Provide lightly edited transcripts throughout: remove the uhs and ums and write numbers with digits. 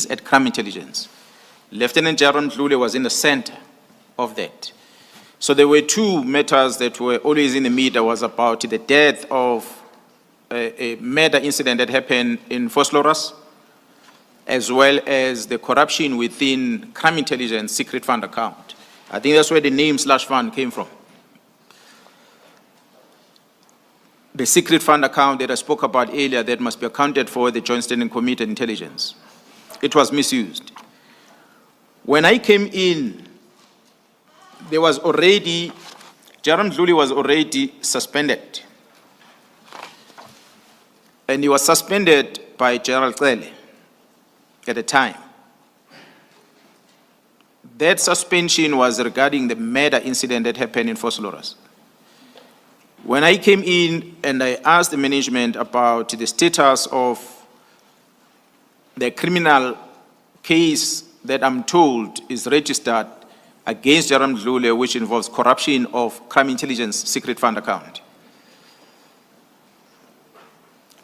at crime intelligence. Lieutenant General Mdluli was in the center of that. So there were two matters that were always in the media. Was about the death of a murder incident that happened in Vosloorus, as well as the corruption within crime intelligence secret fund account. I think that's where the name /fund came from. The secret fund account that I spoke about earlier that must be accounted for the Joint Standing Committee on Intelligence. It was misused. When I came in, there was already, General Mdluli was already suspended. And he was suspended by General Cele at the time. That suspension was regarding the murder incident that happened in Vosloorus. When I came in and I asked the management about the status of the criminal case that I'm told is registered against General Mdluli, which involves corruption of crime intelligence secret fund account,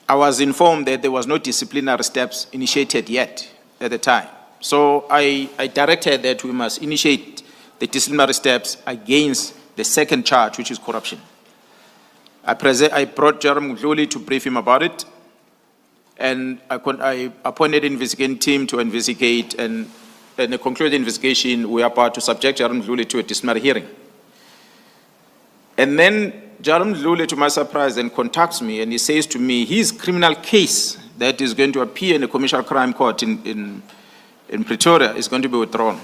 I was informed that there was no disciplinary steps initiated yet at the time. So I directed that we must initiate the disciplinary steps against the second charge, which is corruption. I brought General Mdluli to brief him about it, and I appointed an investigating team to investigate, and in the concluded investigation, we are about to subject General Mdluli to a disciplinary hearing. And then General Mdluli, to my surprise, then contacts me and he says to me, his criminal case that is going to appear in the Commercial Crime Court in Pretoria is going to be withdrawn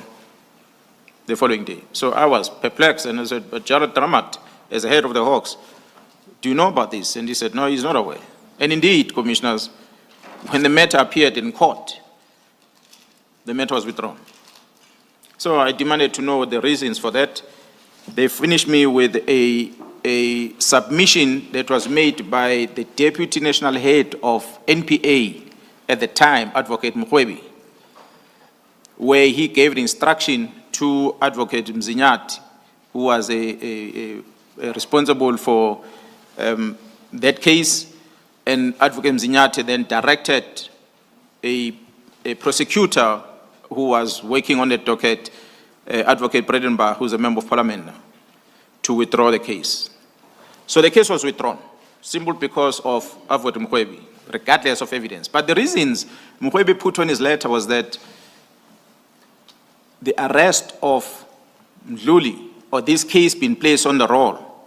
the following day. So I was perplexed and I said, but Jared Dramat, as the head of the Hawks, do you know about this? And he said, no, he's not aware. And indeed, commissioners, when the matter appeared in court, the matter was withdrawn. So I demanded to know the reasons for that. They finished me with a submission that was made by the Deputy National Head of NPA at the time, Advocate Mkhwanazi, where he gave the instruction to Advocate Mzinyati, who was responsible for that case, and Advocate Mzinyati then directed a prosecutor who was working on the docket, Advocate Bredenbach, who's a member of parliament now, to withdraw the case. So the case was withdrawn, simply because of Advocate Mkhwanazi, regardless of evidence. But the reasons Mkhwanazi put on his letter was that the arrest of Mdluli, or this case being placed on the roll,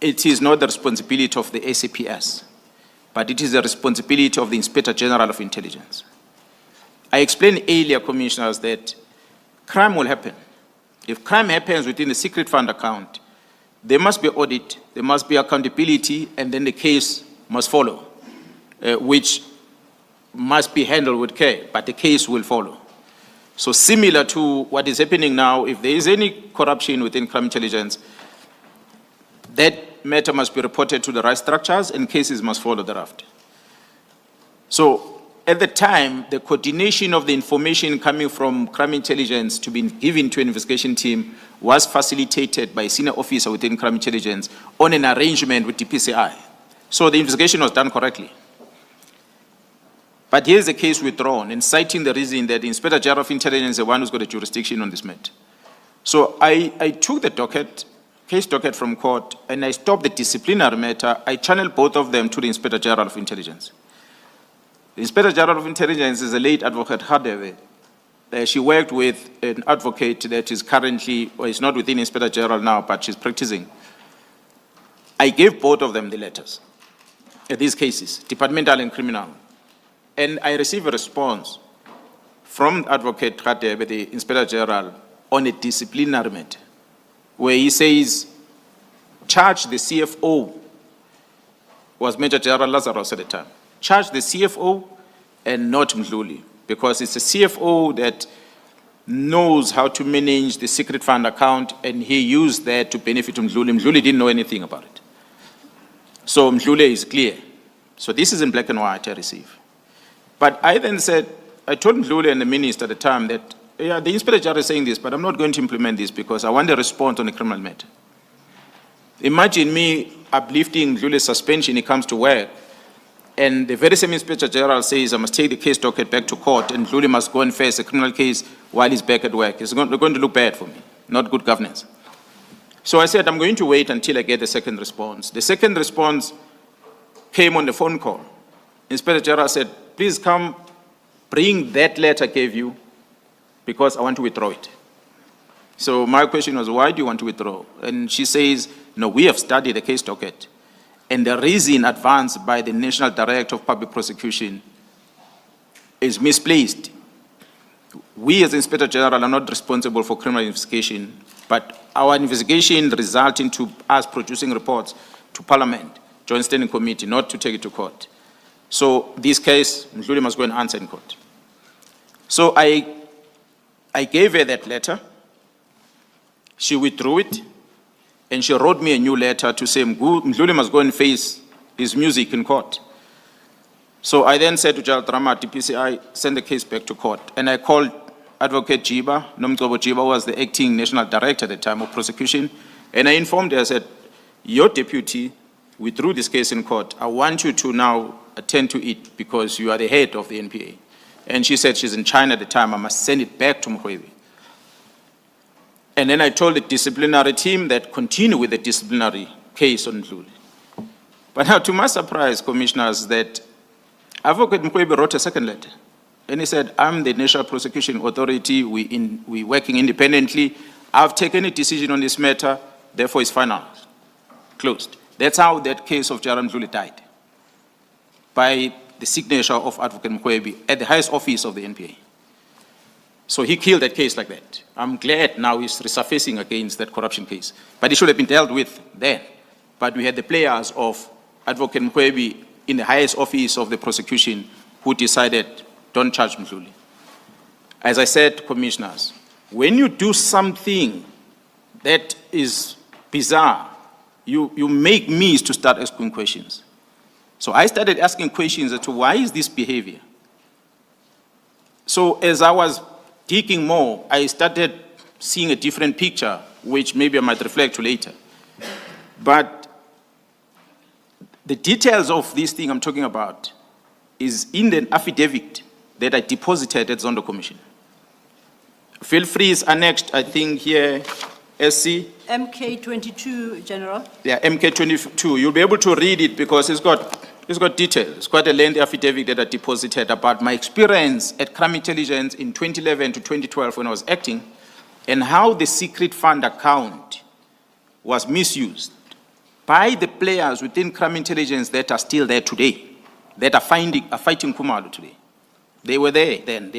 it is not the responsibility of the SAPS, but it is the responsibility of the Inspector General of Intelligence. I explained earlier, commissioners, that crime will happen. If crime happens within the secret fund account, there must be audit, there must be accountability, and then the case must follow, which must be handled with care, but the case will follow. So similar to what is happening now, if there is any corruption within crime intelligence, that matter must be reported to the right structures and cases must follow thereafter. So at the time, the coordination of the information coming from crime intelligence to be given to an investigation team was facilitated by a senior officer within crime intelligence on an arrangement with DPCI. So the investigation was done correctly. But here's the case withdrawn, and citing the reason that the Inspector General of Intelligence is the one who's got a jurisdiction on this matter. So I took the case docket from court, and I stopped the disciplinary matter. I channeled both of them to the Inspector General of Intelligence. The Inspector General of Intelligence is a late Advocate Hadebe. She worked with an advocate that is currently, or is not within Inspector General now, but she's practicing. I gave both of them the letters, these cases, departmental and criminal. And I received a response from Advocate Hadebe, the Inspector General, on a disciplinary matter, where he says, charge the CFO, was Major General Lazarus at the time. Charge the CFO and not Mdluli, because it's the CFO that knows how to manage the secret fund account, and he used that to benefit Mdluli. Mdluli didn't know anything about it. So Mdluli is clear. So this is in black and white I receive. But I then said, I told Mdluli and the minister at the time that, yeah, the Inspector General is saying this, but I'm not going to implement this because I want a response on the criminal matter. Imagine me uplifting Mdluli's suspension, he comes to work, And the very same Inspector General says, I must take the case docket back to court and Mdluli must go and face a criminal case while he's back at work. It's going to look bad for me, not good governance. So I said, I'm going to wait until I get the second response. The second response came on the phone call. Inspector General said, please come, bring that letter I gave you because I want to withdraw it. So my question was, why do you want to withdraw? And she says, no, we have studied the case docket. And the reason advanced by the National Director of Public Prosecution is misplaced. We as Inspector General are not responsible for criminal investigation, but our investigation resulting to us producing reports to Parliament, Joint Standing Committee, not to take it to court. So this case, Mdluli must go and answer in court. So I gave her that letter. She withdrew it. And she wrote me a new letter to say, Mdluli must go and face his music in court. So I then said to Judge Drama, DPCI, send the case back to court. And I called Advocate Jiba, Nomgcobo Jiba was the acting national director at the time of prosecution. And I informed her, I said, your deputy withdrew this case in court. I want you to now attend to it because you are the head of the NPA. And she said she's in China at the time, I must send it back to Mkhwanazi. And then I told the disciplinary team that continue with the disciplinary case on Mdluli. But now, to my surprise, commissioners, that Advocate Mkhwanazi wrote a second letter. And he said, I'm the National Prosecution Authority, we're working independently. I've taken a decision on this matter, therefore it's final, closed. That's how that case of Jaram Mdluli died, by the signature of Advocate Mkhwanazi at the highest office of the NPA. So he killed that case like that. I'm glad now he's resurfacing against that corruption case. But it should have been dealt with then. But we had the players of Advocate Mkhwanazi in the highest office of the prosecution who decided, don't charge Mdluli. As I said, commissioners, when you do something that is bizarre, you make me to start asking questions. So I started asking questions as to why is this behavior? So as I was digging more, I started seeing a different picture, which maybe I might reflect to later. But the details of this thing I'm talking about is in the affidavit that I deposited at Zondo Commission. Feel free, is annexed, I think here, SC. MK22, General. Yeah, MK22. You'll be able to read it because it's got detail. It's quite a lengthy affidavit that I deposited about my experience at Crime Intelligence in 2011 to 2012 when I was acting, and how the secret fund account was misused by the players within Crime Intelligence that are still there today, that are fighting Khumalo today. They were there then, they are